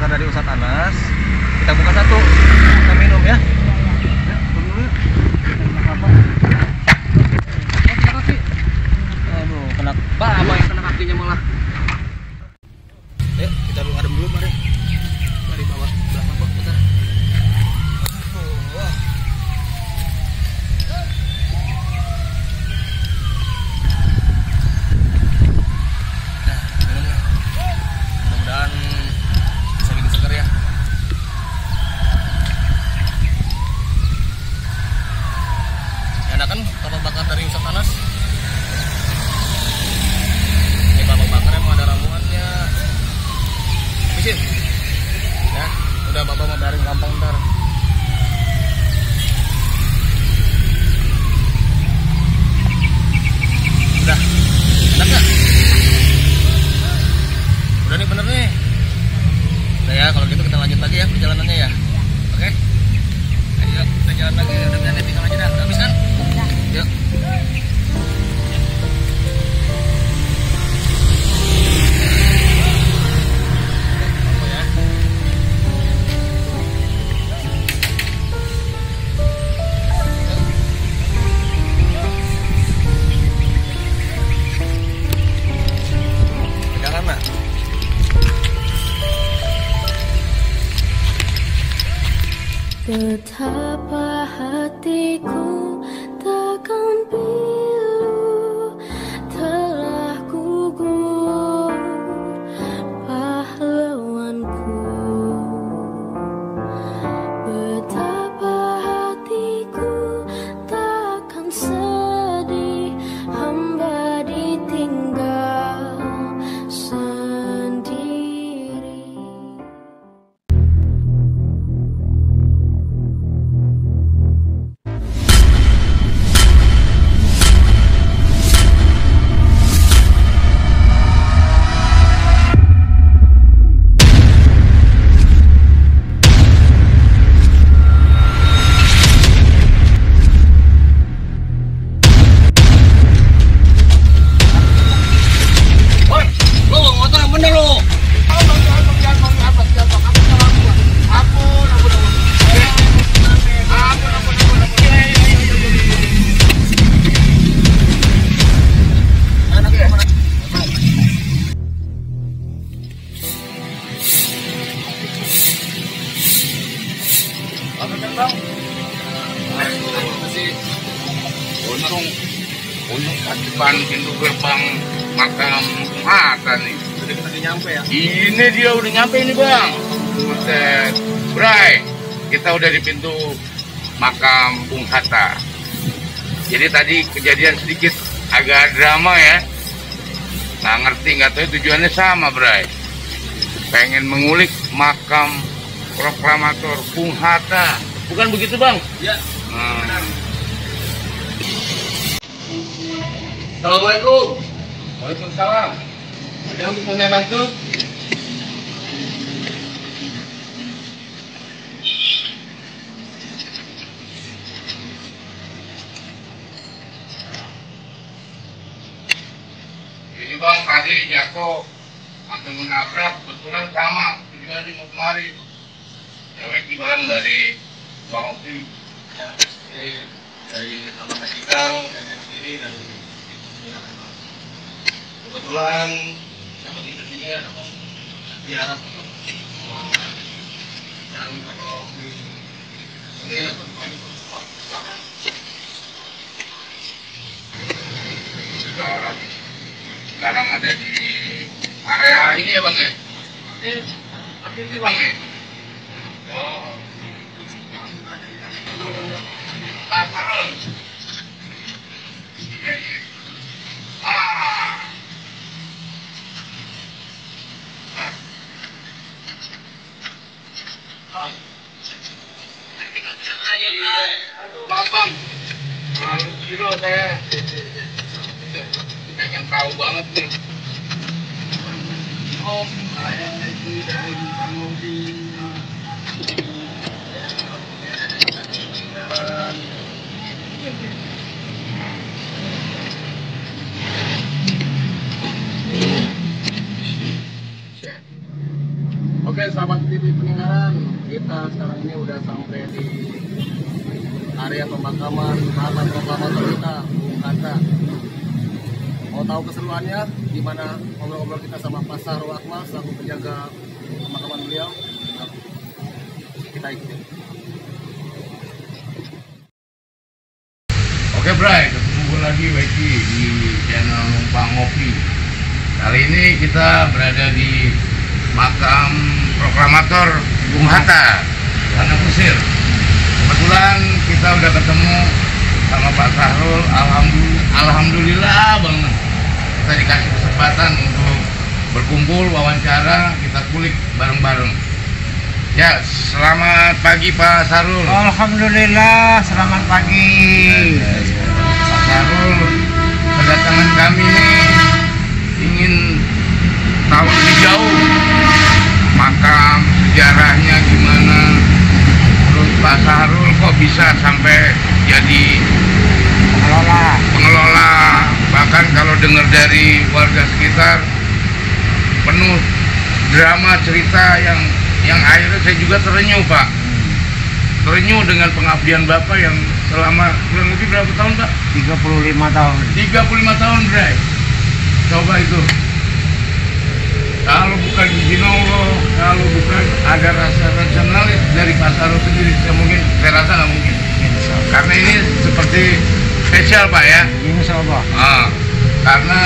bakar dari Ustadz Anas. Kita buka satu, kita minum ya. Aduh, kena apa yang kena kakinya malah. Yuk, kita ngadem dulu, mari. Mari bawa belah mabok, bentar. Mudah-mudahan bisa bikin seger ya. Enak kan bapak bakar dari Ustadz Anas? Ini bapak bakar emang ada ramuannya. Habisin. Ya, udah bapak mau bayarin gampang ntar. Udah, enak gak? Udah nih, bener nih. Udah ya, kalau gitu kita lanjut lagi ya perjalanannya ya. Oke? Ayo, kita jalan lagi. Udah berani, tinggal aja dah. Udah habis kan? Yuk. Pegangan, Nak. Betapa hatiku takkan pilu, telah gugur pahlawanku. Betapa hatiku takkan sedih, hamba ditinggal sendiri. Untung di depan pintu gerbang makam Hatta nih. Udah nyampe ya? Ini dia udah nyampe ini bang. Buset, Bray, kita udah di pintu makam Bung Hatta. Jadi tadi kejadian sedikit agak drama ya. Nggak ngerti, nggak tahu tujuannya sama Bray. Pengen mengulik makam proklamator Bung Hatta. Bukan begitu bang? Iya. Assalamualaikum. Waalaikumsalam. Ada yang bisa saya bantu? Ini bang tadi jatuh atau menabrak kebetulan sama tujuannya mau kemari. Cewek barang dari Bang Opi. Dari nama Kang, dari sendiri dan kebetulan sama di sini ada diharap dan kalau ini sekarang ada di area ini ya bang ya? Ini bang ya? Oh. Bang, kilo saya pengen tahu banget nih. Om, saya dari Bang Opi. Oke, sahabat TV Peninggalan, kita sekarang ini udah sampai di area pemakaman mantan proklamator kita, Bung Hatta. Mau tahu keseruannya gimana ngobrol-ngobrol kita sama Pak Sahrul Akmal selaku penjaga pemakaman beliau? Kita ikutin. Oke Bray, ketemu lagi Weki di channel Numpang Ngopi. Kali ini kita berada di makam proklamator Bung Hatta, Tanah Kusir. Kebetulan kita udah ketemu sama Pak Sahrul, alhamdulillah banget. Kita dikasih kesempatan untuk berkumpul, wawancara, kita kulik bareng-bareng. Ya, selamat pagi Pak Sahrul. Alhamdulillah, selamat pagi. Pak Sahrul, kedatangan kami ini ingin tahu lebih jauh makam sejarahnya gimana. Terus Pak Sahrul kok bisa sampai jadi pengelola. Bahkan kalau dengar dari warga sekitar penuh drama cerita yang akhirnya saya juga terenyuh Pak. Terenyuh dengan pengabdian Bapak yang selama kurang lebih berapa tahun Pak? 35 tahun. 35 tahun Bray. Coba itu. Kalau bukan izin Allah, kalau bukan ada rasa rasionalis dari Pak Sahrul sendiri, saya rasa nggak mungkin. Karena ini seperti spesial Pak ya. Insya Allah. Karena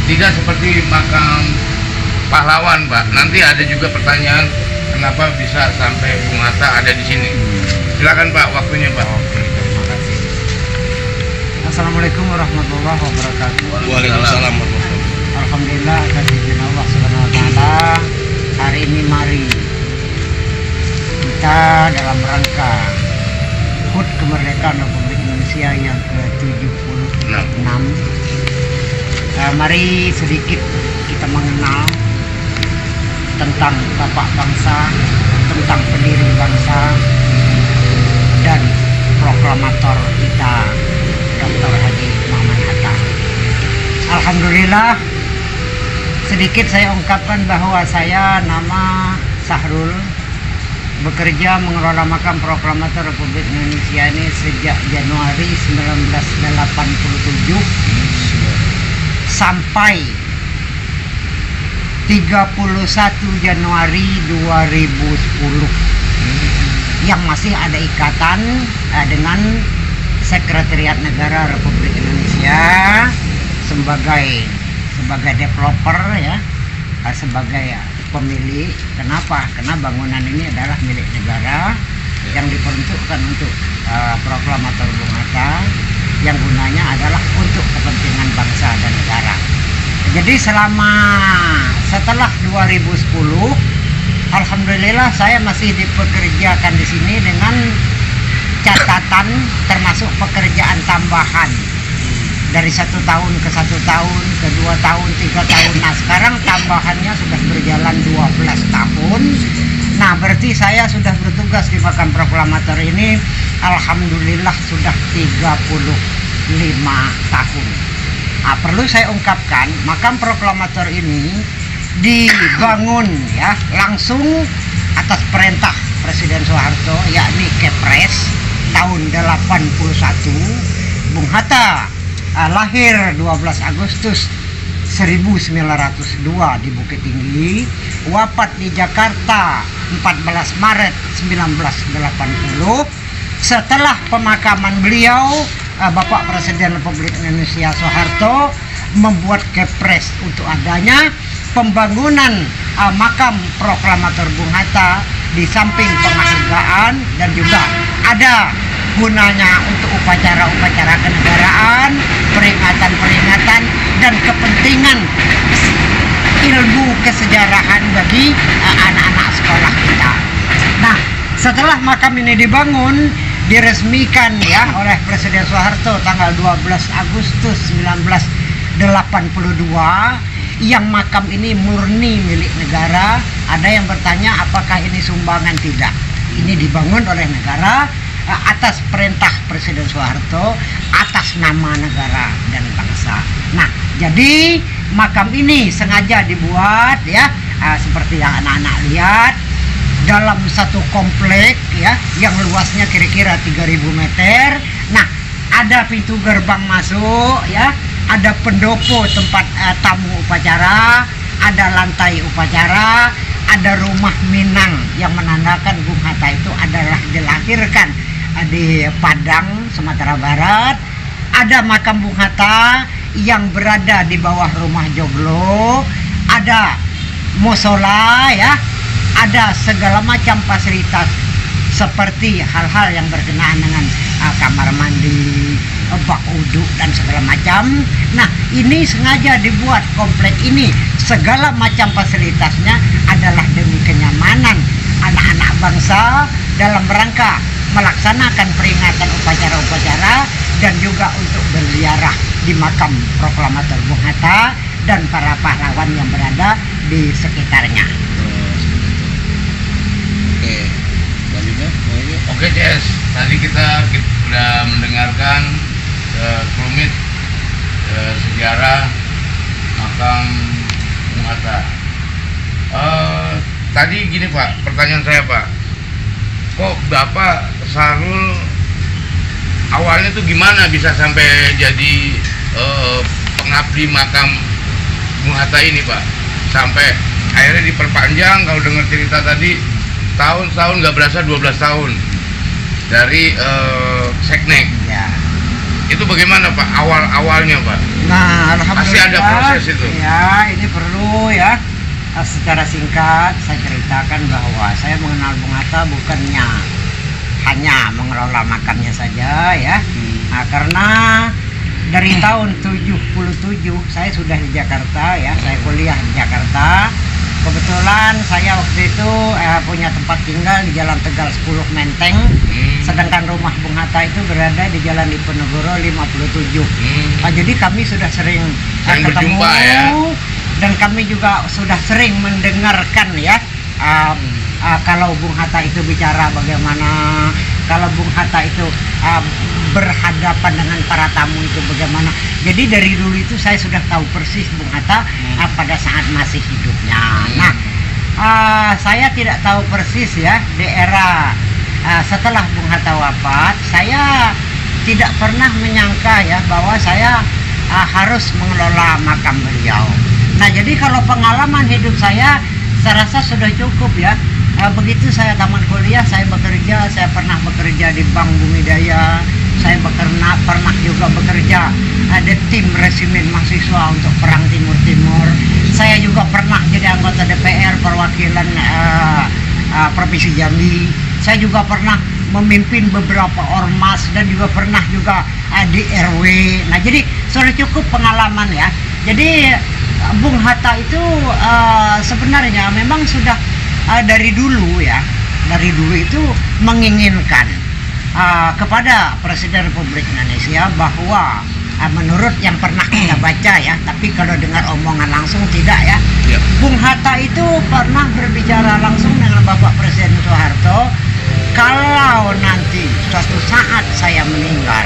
tidak seperti makam pahlawan Pak. Nanti ada juga pertanyaan kenapa bisa sampai Bung Hatta ada di sini. Silakan Pak, waktunya Pak. Oke, terima kasih. Assalamualaikum warahmatullahi wabarakatuh. Waalaikumsalam. Alhamdulillah atas izin Allah Subhanahu wa taala, hari ini mari kita dalam rangka HUT kemerdekaan Republik Indonesia yang ke-76. Mari sedikit kita mengenal tentang Bapak bangsa, tentang pendiri bangsa dan proklamator kita Dr. Haji Muhammad Hatta. Alhamdulillah, sedikit saya ungkapkan bahwa saya nama Sahrul, bekerja mengelola makam proklamator Republik Indonesia ini sejak Januari 1987 sampai 31 Januari 2010 yang masih ada ikatan dengan Sekretariat Negara Republik Indonesia sebagai developer ya, sebagai pemilik. Kenapa? Karena bangunan ini adalah milik negara yang diperuntukkan untuk proklamator Bung Hatta, yang gunanya adalah untuk kepentingan bangsa dan negara. Jadi setelah 2010, alhamdulillah saya masih dipekerjakan di sini dengan catatan termasuk pekerjaan tambahan dari 1 tahun ke 1 tahun, ke 2 tahun, 3 tahun. Nah sekarang tambahannya sudah berjalan 12 tahun. Nah berarti saya sudah bertugas di makam proklamator ini alhamdulillah sudah 35 tahun. Nah, perlu saya ungkapkan makam proklamator ini dibangun ya langsung atas perintah Presiden Soeharto, yakni Kepres tahun 81. Bung Hatta lahir 12 Agustus 1902 di Bukit Tinggi, wafat di Jakarta 14 Maret 1980. Setelah pemakaman beliau, Bapak Presiden Republik Indonesia Soeharto membuat Kepres untuk adanya pembangunan makam proklamator Bung Hatta di samping penghargaan dan juga ada gunanya untuk upacara-upacara kenegaraan, peringatan-peringatan dan kepentingan ilmu kesejarahan bagi anak-anak sekolah kita. Nah, setelah makam ini dibangun, diresmikan ya oleh Presiden Soeharto tanggal 12 Agustus 1982, yang makam ini murni milik negara. Ada yang bertanya apakah ini sumbangan? Tidak, ini dibangun oleh negara atas perintah Presiden Soeharto, atas nama negara dan bangsa. Nah, jadi makam ini sengaja dibuat ya seperti yang anak-anak lihat, dalam satu komplek ya yang luasnya kira-kira 3000 meter. Nah, ada pintu gerbang masuk ya, ada pendopo tempat tamu upacara, ada lantai upacara, ada rumah Minang yang menandakan Bung Hatta itu adalah dilahirkan di Padang, Sumatera Barat. Ada makam Bung Hatta yang berada di bawah rumah Joglo, ada musola ya, ada segala macam fasilitas seperti hal-hal yang berkenaan dengan kamar mandi, bak wudhu dan segala macam. Nah, ini sengaja dibuat komplek ini, segala macam fasilitasnya adalah demi kenyamanan anak-anak bangsa dalam rangka melaksanakan peringatan upacara-upacara dan juga untuk berziarah di makam proklamator Bung Hatta dan para pahlawan yang berada di sekitarnya. Oke CS, tadi kita sudah mendengarkan rumit sejarah makam Bung Hatta. Tadi gini Pak, pertanyaan saya Pak, kok Bapak Sahrul awalnya tuh gimana bisa sampai jadi pengabdi makam Bung Hatta ini Pak, sampai akhirnya diperpanjang, kalau dengar cerita tadi tahun-tahun nggak berasa 12 tahun dari Seknek Ya. itu bagaimana Pak awalnya Pak? Nah, alhamdulillah. Pasti ada proses itu. Ya, ini perlu ya. Secara singkat saya ceritakan bahwa saya mengenal Bung Hatta bukannya hanya mengelola makamnya saja ya. Nah, karena dari tahun 77 saya sudah di Jakarta ya, saya kuliah di Jakarta. Kebetulan saya waktu itu punya tempat tinggal di Jalan Tegal 10 Menteng, sedangkan rumah Bung Hatta itu berada di Jalan Diponegoro 57. Jadi kami sudah sering ketemu berjumpa, ya? Dan kami juga sudah sering mendengarkan ya kalau Bung Hatta itu bicara bagaimana, kalau Bung Hatta itu berhadapan dengan para tamu itu bagaimana. Jadi dari dulu itu saya sudah tahu persis Bung Hatta pada saat masih hidupnya. Nah, saya tidak tahu persis ya di era setelah Bung Hatta wafat. Saya tidak pernah menyangka ya bahwa saya harus mengelola makam beliau. Nah, jadi kalau pengalaman hidup saya rasa sudah cukup ya. Begitu saya tamat kuliah, saya bekerja, saya pernah bekerja di Bank Bumi Daya, saya pernah juga bekerja di tim resimen mahasiswa untuk Perang Timur-Timur. Saya juga pernah jadi anggota DPR perwakilan Provinsi Jambi. Saya juga pernah memimpin beberapa ormas dan juga pernah juga di RW. Nah, jadi sudah cukup pengalaman ya. Jadi Bung Hatta itu sebenarnya memang sudah dari dulu ya, dari dulu itu menginginkan kepada Presiden Republik Indonesia bahwa menurut yang pernah kita baca ya, tapi kalau dengar omongan langsung tidak ya, Bung Hatta itu pernah berbicara langsung dengan Bapak Presiden Soeharto, kalau nanti suatu saat saya meninggal,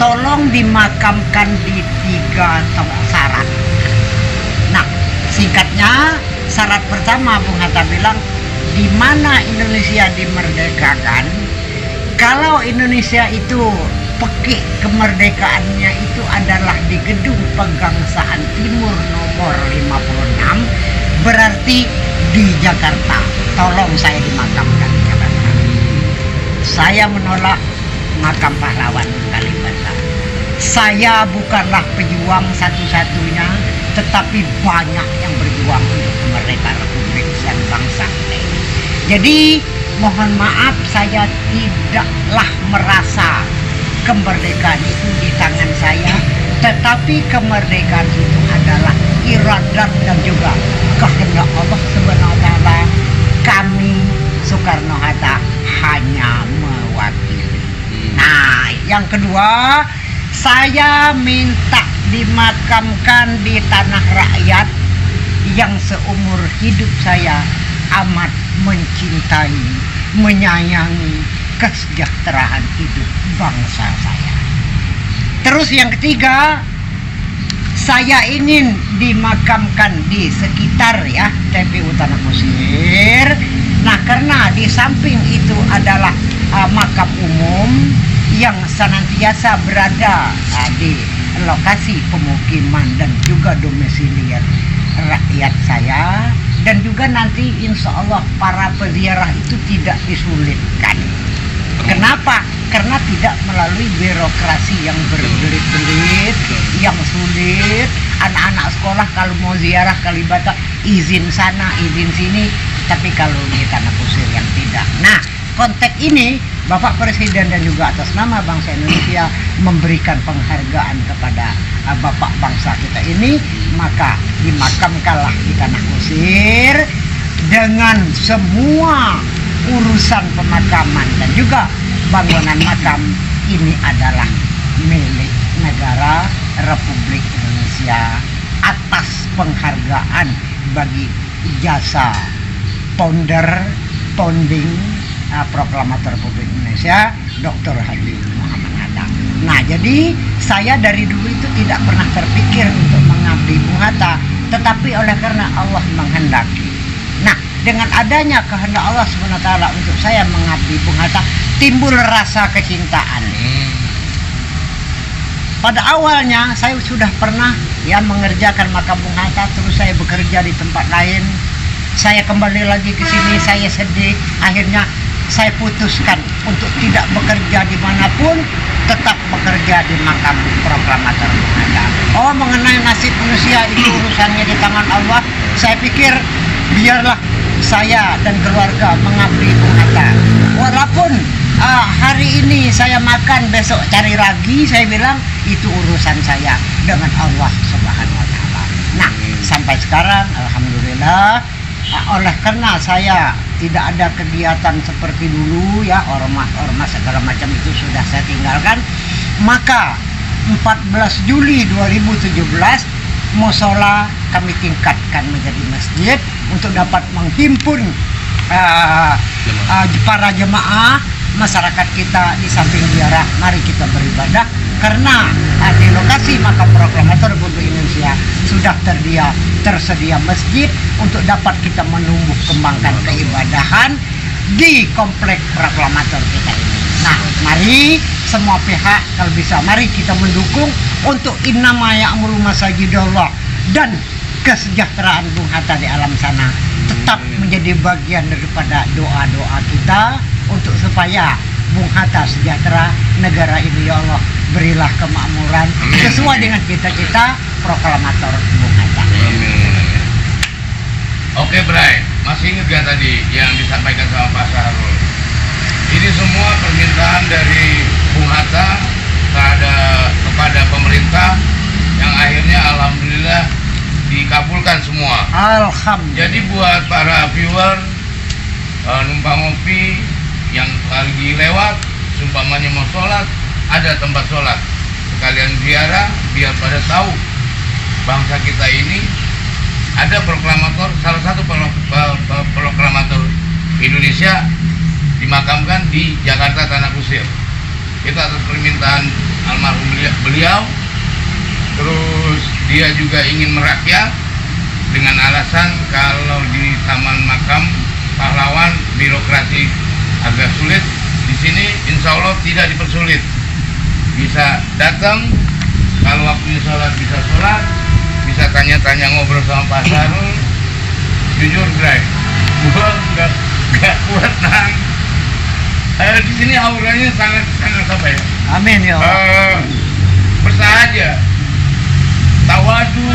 tolong dimakamkan di 3 syarat. Nah, singkatnya, syarat pertama Bung Hatta bilang, di mana Indonesia dimerdekakan, kalau Indonesia itu pekik kemerdekaannya itu adalah di Gedung Pegangsaan Timur nomor 56, berarti di Jakarta. Tolong saya dimakamkan di Jakarta. Saya menolak makam pahlawan Kalibata. Saya bukanlah pejuang satu-satunya, tetapi banyak yang berjuang untuk kemerdekaan Republik dan bangsa ini. Jadi mohon maaf, saya tidaklah merasa kemerdekaan itu di tangan saya, tetapi kemerdekaan itu adalah iradat dan juga kehendak Allah Subhanahu wa taala. Kami Soekarno-Hatta hanya mewakili. Nah, yang kedua, saya minta dimakamkan di tanah rakyat yang seumur hidup saya amat mencintai, menyayangi kesejahteraan hidup bangsa saya. Terus yang ketiga, saya ingin dimakamkan di sekitar ya TPU Tanah Kusir. Nah, karena di samping itu adalah makam umum yang senantiasa berada di lokasi pemukiman dan juga domisili rakyat saya, dan juga nanti insya Allah para peziarah itu tidak disulitkan. Kenapa? Karena tidak melalui birokrasi yang berbelit-belit, yang sulit. Anak-anak sekolah kalau mau ziarah Kalibata izin sana, izin sini, tapi kalau di Tanah Kusir yang tidak. Nah, konteks ini Bapak Presiden dan juga atas nama bangsa Indonesia memberikan penghargaan kepada Bapak bangsa kita ini, maka dimakamkanlah di Tanah Kusir dengan semua urusan pemakaman dan juga bangunan makam ini adalah milik negara Republik Indonesia atas penghargaan bagi jasa founding proklamator Republik Indonesia Dr. Haji Muhammad Hatta. Nah, jadi saya dari dulu itu tidak pernah terpikir untuk mengabdi Bung Hatta, tetapi oleh karena Allah menghendaki. Nah, dengan adanya kehendak Allah SWT untuk saya mengabdi Bung Hatta, timbul rasa kecintaan. Pada awalnya saya sudah pernah ya mengerjakan makam Bung Hatta, terus saya bekerja di tempat lain. Saya kembali lagi ke sini, saya sedih. Akhirnya saya putuskan untuk tidak bekerja dimanapun, tetap bekerja di makam proklamator Bung Hatta. Oh, mengenai nasib manusia itu urusannya di tangan Allah. Saya pikir biarlah saya dan keluarga mengabdi Bung Hatta. Walaupun hari ini saya makan, besok cari lagi, saya bilang itu urusan saya dengan Allah Subhanahu wa Ta'ala. Nah, sampai sekarang alhamdulillah, oleh karena saya tidak ada kegiatan seperti dulu ya, ormas segala macam itu sudah saya tinggalkan, maka 14 Juli 2017 musola kami tingkatkan menjadi masjid untuk dapat menghimpun para jemaah masyarakat kita. Di samping ziarah, mari kita beribadah, karena di lokasi makam proklamator Republik Indonesia sudah tersedia masjid untuk dapat kita menumbuh kembangkan keibadahan di komplek proklamator kita ini. Nah, mari semua pihak kalau bisa, mari kita mendukung untuk innama ya'muru masajidallah, dan kesejahteraan Bung Hatta di alam sana tetap menjadi bagian daripada doa-doa kita untuk supaya Bung Hatta sejahtera, negara ini ya Allah berilah kemakmuran sesuai dengan cita-cita proklamator Bung Hatta. Oke, Bray, masih ingat gak tadi yang disampaikan sama Pak Sahrul? Ini semua permintaan dari Bung Hatta kepada pemerintah yang akhirnya alhamdulillah dikabulkan semua. Alhamdulillah. Jadi buat para viewer numpang ngopi yang lagi lewat, sumpamanya mau sholat, ada tempat sholat, sekalian ziarah biar pada tahu bangsa kita ini ada proklamator, salah satu proklamator Indonesia dimakamkan di Jakarta Tanah Kusir. Itu atas permintaan almarhum beliau. Terus dia juga ingin merakyat dengan alasan kalau di Taman Makam Pahlawan birokrasi agak sulit, di sini insya Allah tidak dipersulit. Bisa datang, kalau waktunya sholat bisa sholat, bisa tanya-tanya ngobrol sama Pak Sahrul. Jujur, Bray, gua nggak kuat nang. Di sini auranya sangat apa ya? Amin ya Allah. Bersahaja, tawadu,